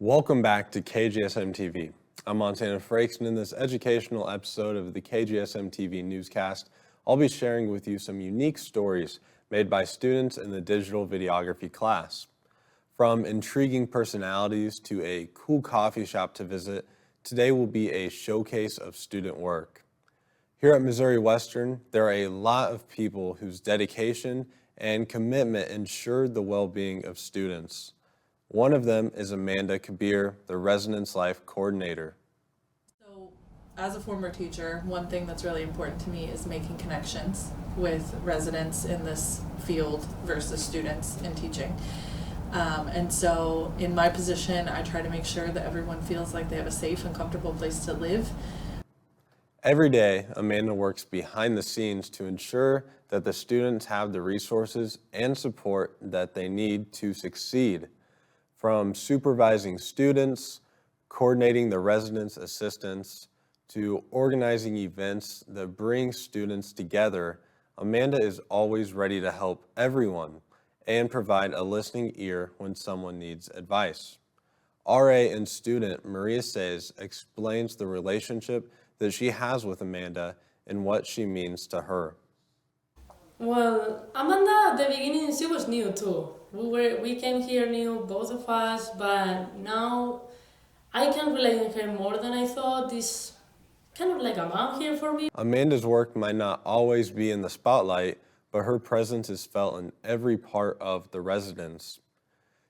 Welcome back to KGSM TV. I'm Montana Frakes, and in this educational episode of the KGSM TV Newscast, I'll be sharing with you some unique stories made by students in the digital videography class. From intriguing personalities to a cool coffee shop to visit, today will be a showcase of student work. Here at Missouri Western, there are a lot of people whose dedication and commitment ensured the well-being of students. One of them is Amanda Kabir, the Residence Life Coordinator. So, as a former teacher, one thing that's really important to me is making connections with residents in this field versus students in teaching. And so in my position, I try to make sure that everyone feels like they have a safe and comfortable place to live. Every day, Amanda works behind the scenes to ensure that the students have the resources and support that they need to succeed. From supervising students, coordinating the residents' assistants, to organizing events that bring students together, Amanda is always ready to help everyone and provide a listening ear when someone needs advice. RA and student Maria Says explains the relationship that she has with Amanda and what she means to her. Well, Amanda at the beginning, she was new too. We came here new, both of us, but now I can relate on her more than I thought. It's kind of like a mom here for me. Amanda's work might not always be in the spotlight, but her presence is felt in every part of the residence.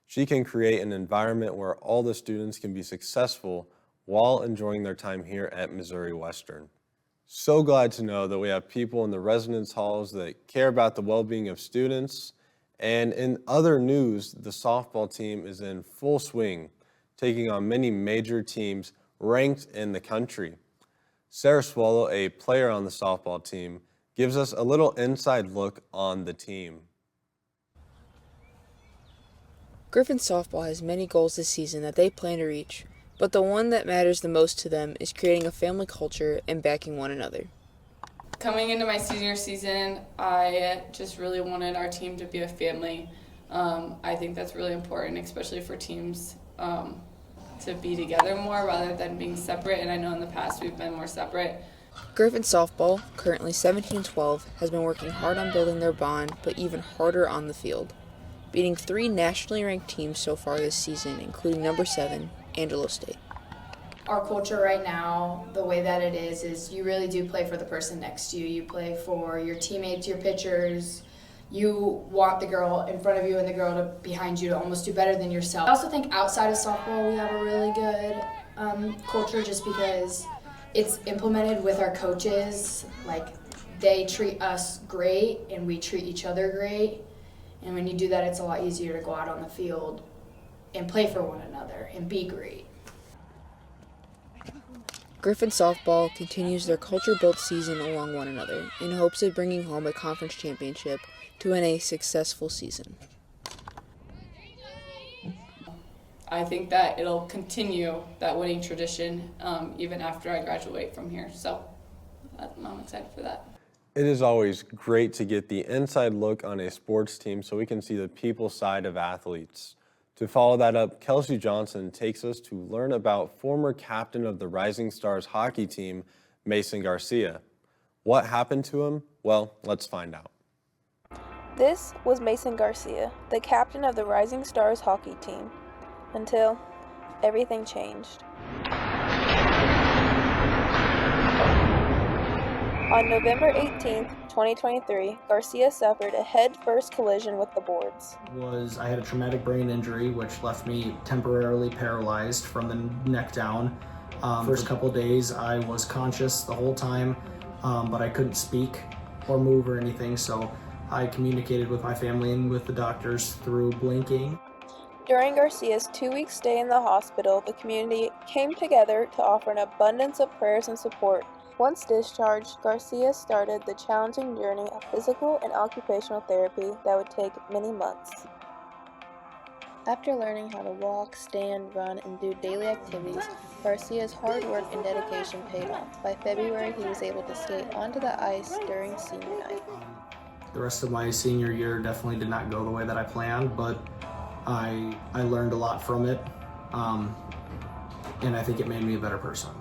She can create an environment where all the students can be successful while enjoying their time here at Missouri Western. So glad to know that we have people in the residence halls that care about the well-being of students. And in other news, the softball team is in full swing, taking on many major teams ranked in the country. Sarah Swallow, a player on the softball team, gives us a little inside look on the team. Griffin softball has many goals this season that they plan to reach, but the one that matters the most to them is creating a family culture and backing one another. Coming into my senior season, I just really wanted our team to be a family. I think that's really important, especially for teams to be together more rather than being separate, and I know in the past we've been more separate. Griffin softball, currently 17-12, has been working hard on building their bond, but even harder on the field, beating 3 nationally ranked teams so far this season, including number 7, Angelo State. Our culture right now, the way that it is you really do play for the person next to you. You play for your teammates, your pitchers. You want the girl in front of you and the girl behind you to almost do better than yourself. I also think outside of softball we have a really good culture just because it's implemented with our coaches. Like, they treat us great and we treat each other great. And when you do that, it's a lot easier to go out on the field and play for one another and be great. Griffin softball continues their culture-built season along one another in hopes of bringing home a conference championship to end a successful season. I think that it'll continue that winning tradition even after I graduate from here, so I'm excited for that. It is always great to get the inside look on a sports team so we can see the people side of athletes. To follow that up, Kelsey Johnson takes us to learn about former captain of the Rising Stars hockey team, Mason Garcia. What happened to him? Well, let's find out. This was Mason Garcia, the captain of the Rising Stars hockey team, until everything changed. On November 18th, 2023, Garcia suffered a head-first collision with the boards. I had a traumatic brain injury, which left me temporarily paralyzed from the neck down. First couple days, I was conscious the whole time, but I couldn't speak or move or anything, so I communicated with my family and with the doctors through blinking. During Garcia's 2-week stay in the hospital, the community came together to offer an abundance of prayers and support. Once discharged, Garcia started the challenging journey of physical and occupational therapy that would take many months. After learning how to walk, stand, run, and do daily activities, Garcia's hard work and dedication paid off. By February, he was able to skate onto the ice during senior night. The rest of my senior year definitely did not go the way that I planned, but I learned a lot from it. and I think it made me a better person.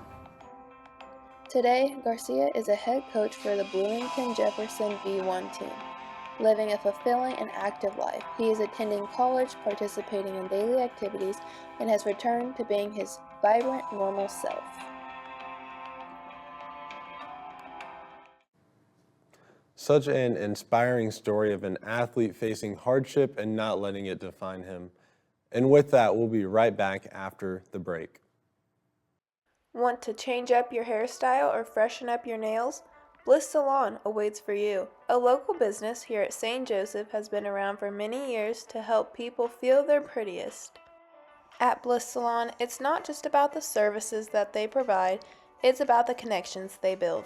Today, Garcia is a head coach for the Bloomington Jefferson V1 team. Living a fulfilling and active life, he is attending college, participating in daily activities, and has returned to being his vibrant, normal self. Such an inspiring story of an athlete facing hardship and not letting it define him. And with that, we'll be right back after the break. Want to change up your hairstyle or freshen up your nails? Bliss Salon awaits for you. A local business here at St. Joseph has been around for many years to help people feel their prettiest. At Bliss Salon, it's not just about the services that they provide, it's about the connections they build.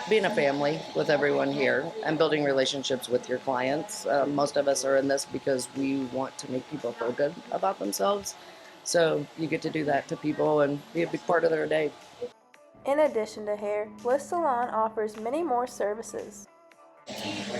Being a family with everyone here and building relationships with your clients. Most of us are in this because we want to make people feel good about themselves. So you get to do that to people and be a big part of their day. In addition to hair, Bliss Salon offers many more services.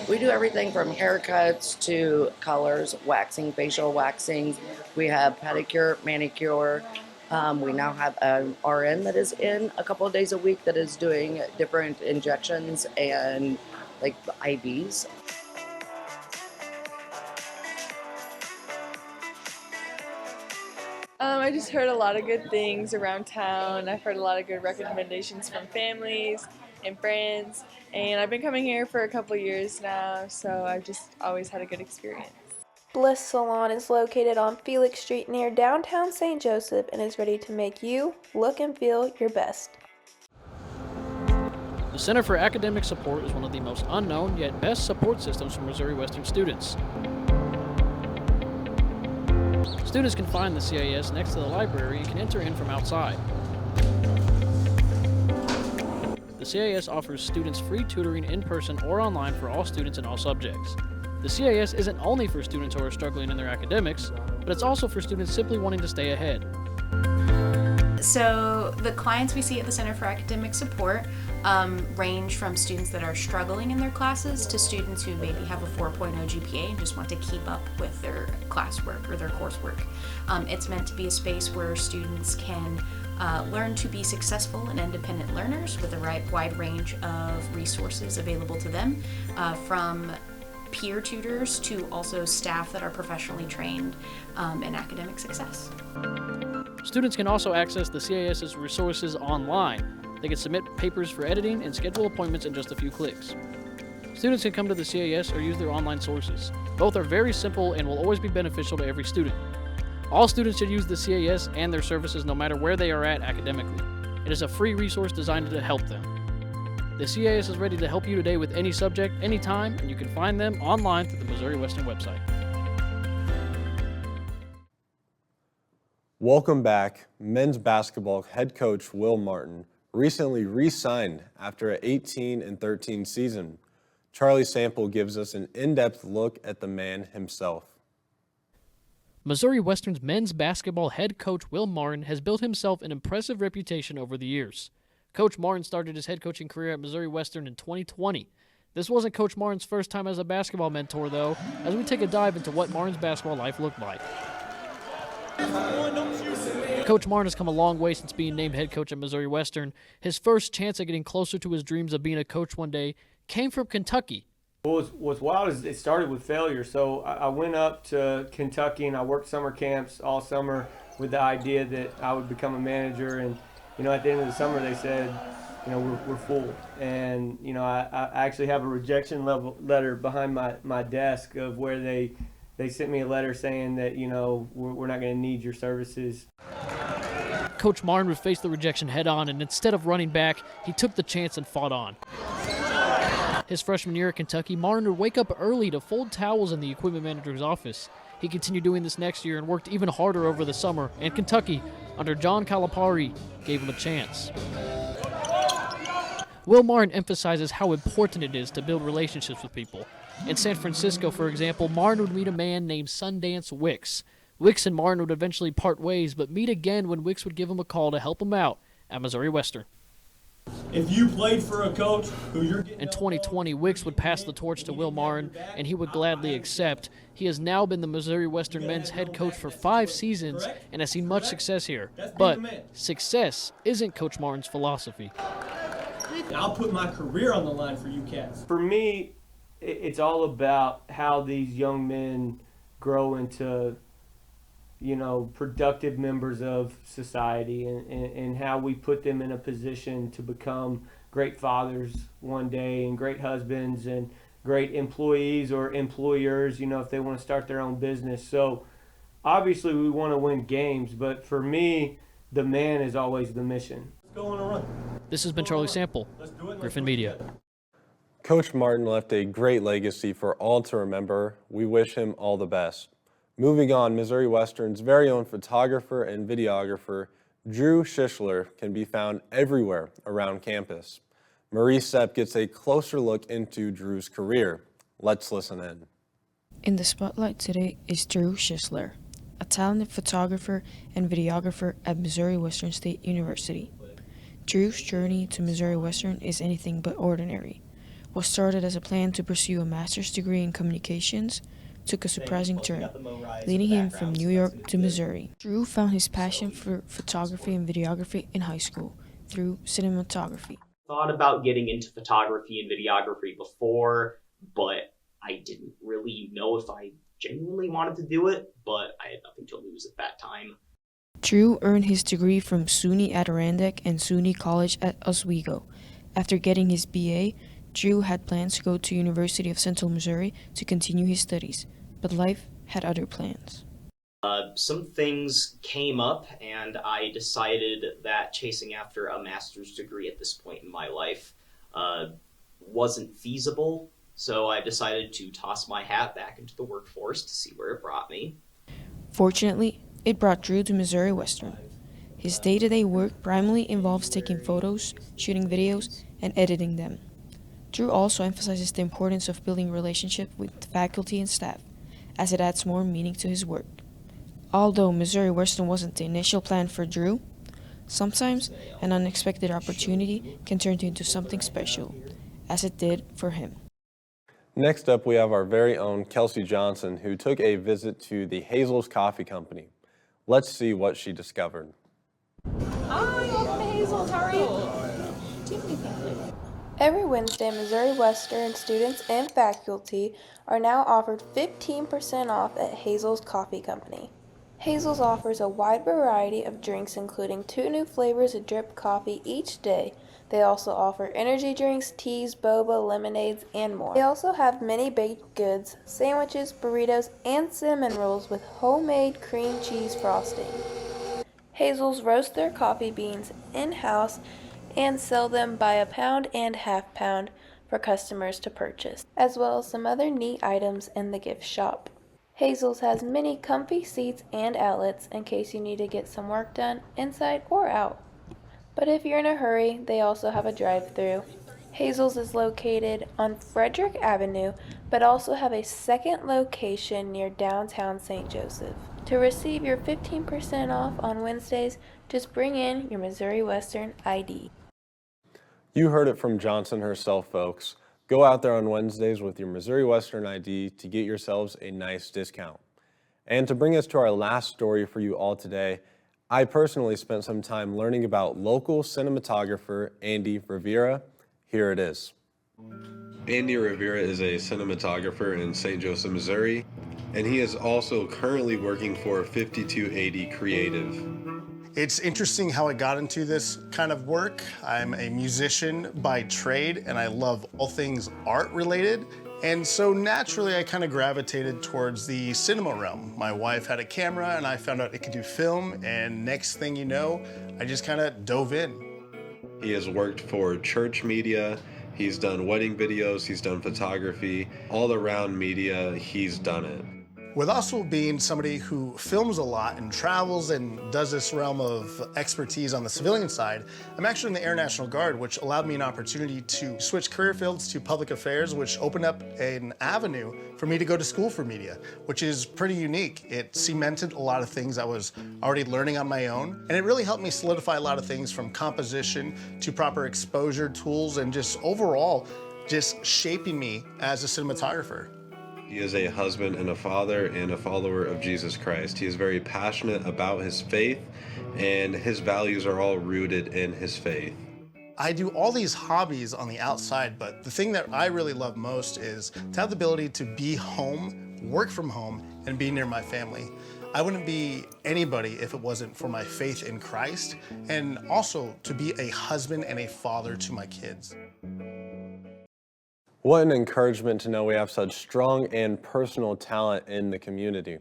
We do everything from haircuts to colors, waxing, facial waxing. We have pedicure, manicure. We now have an RN that is in a couple of days a week that is doing different injections and like IVs. I just heard a lot of good things around town. I've heard a lot of good recommendations from families and friends, and I've been coming here for a couple years now, so I've just always had a good experience. Bliss Salon is located on Felix Street near downtown St. Joseph and is ready to make you look and feel your best. The Center for Academic Support is one of the most unknown yet best support systems for Missouri Western students. Students can find the CIS next to the library and can enter in from outside. The CIS offers students free tutoring in person or online for all students in all subjects. The CIS isn't only for students who are struggling in their academics, but it's also for students simply wanting to stay ahead. So the clients we see at the Center for Academic Support range from students that are struggling in their classes to students who maybe have a 4.0 GPA and just want to keep up with their classwork or their coursework. It's meant to be a space where students can learn to be successful and independent learners with a wide range of resources available to them, from peer tutors to also staff that are professionally trained in academic success. Students can also access the CIS's resources online. They can submit papers for editing and schedule appointments in just a few clicks. Students can come to the CIS or use their online sources. Both are very simple and will always be beneficial to every student. All students should use the CIS and their services no matter where they are at academically. It is a free resource designed to help them. The CIS is ready to help you today with any subject, anytime, and you can find them online through the Missouri Western website. Welcome back. Men's basketball head coach Will Martin recently re-signed after an 18-13 season. Charlie Sample gives us an in-depth look at the man himself. Missouri Western's men's basketball head coach Will Martin has built himself an impressive reputation over the years. Coach Martin started his head coaching career at Missouri Western in 2020. This wasn't Coach Martin's first time as a basketball mentor, though, as we take a dive into what Martin's basketball life looked like. Coach Martin has come a long way since being named head coach at Missouri Western. His first chance at getting closer to his dreams of being a coach one day came from Kentucky. What's wild is it started with failure. So I went up to Kentucky and I worked summer camps all summer with the idea that I would become a manager. And, you know, at the end of the summer they said, you know, we're full. And, you know, I actually have a rejection letter behind my desk of where they sent me a letter saying that, you know, we're not going to need your services. Coach Martin would face the rejection head on, and instead of running back, he took the chance and fought on. His freshman year at Kentucky, Martin would wake up early to fold towels in the equipment manager's office. He continued doing this next year and worked even harder over the summer, and Kentucky, under John Calipari, gave him a chance. Will Martin emphasizes how important it is to build relationships with people. In San Francisco, for example, Martin would meet a man named Sundance Wicks. Wicks and Martin would eventually part ways, but meet again when Wicks would give him a call to help him out at Missouri Western. if you played for a coach who you're getting... In 2020, Wicks would pass the torch to Will Marin, and he would gladly accept. He has now been the Missouri Western men's head coach for 5 seasons and has seen much success here. But success isn't Coach Marin's philosophy. I'll put my career on the line for you cats. For me, it's all about how these young men grow into, productive members of society, and how we put them in a position to become great fathers one day, and great husbands, and great employees or employers, if they want to start their own business. So obviously we want to win games, but for me, the man is always the mission. Let's go on a run. This has been Charlie Sample, Griffin Media. Coach Martin left a great legacy for all to remember. We wish him all the best. Moving on, Missouri Western's very own photographer and videographer, Drew Schischler, can be found everywhere around campus. Marie Sepp gets a closer look into Drew's career. Let's listen in. In the spotlight today is Drew Schischler, a talented photographer and videographer at Missouri Western State University. Drew's journey to Missouri Western is anything but ordinary. What started as a plan to pursue a master's degree in communications took a surprising turn, leading him from New York to Missouri. Drew found his passion for photography and videography in high school through cinematography. Thought about getting into photography and videography before, but I didn't really know if I genuinely wanted to do it, but I had nothing to lose at that time. Drew earned his degree from SUNY Adirondack and SUNY College at Oswego. After getting his BA, Drew had plans to go to University of Central Missouri to continue his studies, but life had other plans. Some things came up, and I decided that chasing after a master's degree at this point in my life wasn't feasible, so I decided to toss my hat back into the workforce to see where it brought me. Fortunately, it brought Drew to Missouri Western. His day-to-day work primarily involves taking photos, shooting videos, and editing them. Drew also emphasizes the importance of building relationships with faculty and staff, as it adds more meaning to his work. Although Missouri Western wasn't the initial plan for Drew, sometimes an unexpected opportunity can turn into something special, as it did for him. Next up, we have our very own Kelsey Johnson, who took a visit to the Hazel's Coffee Company. Let's see what she discovered. Hi, welcome to Hazel's. How are you? Every Wednesday, Missouri Western students and faculty are now offered 15% off at Hazel's Coffee Company. Hazel's offers a wide variety of drinks, including 2 new flavors of drip coffee each day. They also offer energy drinks, teas, boba, lemonades, and more. They also have many baked goods, sandwiches, burritos, and cinnamon rolls with homemade cream cheese frosting. Hazel's roast their coffee beans in-house and sell them by a pound and half-pound for customers to purchase, as well as some other neat items in the gift shop. Hazel's has many comfy seats and outlets in case you need to get some work done inside or out. But if you're in a hurry, they also have a drive-thru. Hazel's is located on Frederick Avenue, but also have a second location near downtown St. Joseph. To receive your 15% off on Wednesdays, just bring in your Missouri Western ID. You heard it from Johnson herself, folks. Go out there on Wednesdays with your Missouri Western ID to get yourselves a nice discount. And to bring us to our last story for you all today, I personally spent some time learning about local cinematographer Andy Rivera. Here it is. Andy Rivera is a cinematographer in St. Joseph, Missouri, and he is also currently working for 5280 Creative. It's interesting how I got into this kind of work. I'm a musician by trade, and I love all things art related. And so naturally, I kind of gravitated towards the cinema realm. My wife had a camera, and I found out it could do film, and next thing you know, I just kind of dove in. He has worked for church media, he's done wedding videos, he's done photography, all around media, he's done it. With also being somebody who films a lot and travels and does this realm of expertise on the civilian side, I'm actually in the Air National Guard, which allowed me an opportunity to switch career fields to public affairs, which opened up an avenue for me to go to school for media, which is pretty unique. It cemented a lot of things I was already learning on my own, and it really helped me solidify a lot of things from composition to proper exposure tools and just overall just shaping me as a cinematographer. He is a husband and a father and a follower of Jesus Christ. He is very passionate about his faith, and his values are all rooted in his faith. I do all these hobbies on the outside, but the thing that I really love most is to have the ability to be home, work from home, and be near my family. I wouldn't be anybody if it wasn't for my faith in Christ, and also to be a husband and a father to my kids. What an encouragement to know we have such strong and personal talent in the community.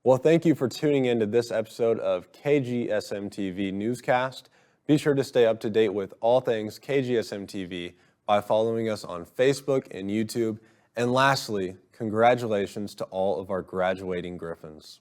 Well, thank you for tuning in to this episode of KGSM TV Newscast. Be sure to stay up to date with all things KGSM TV by following us on Facebook and YouTube. And lastly, congratulations to all of our graduating Griffins.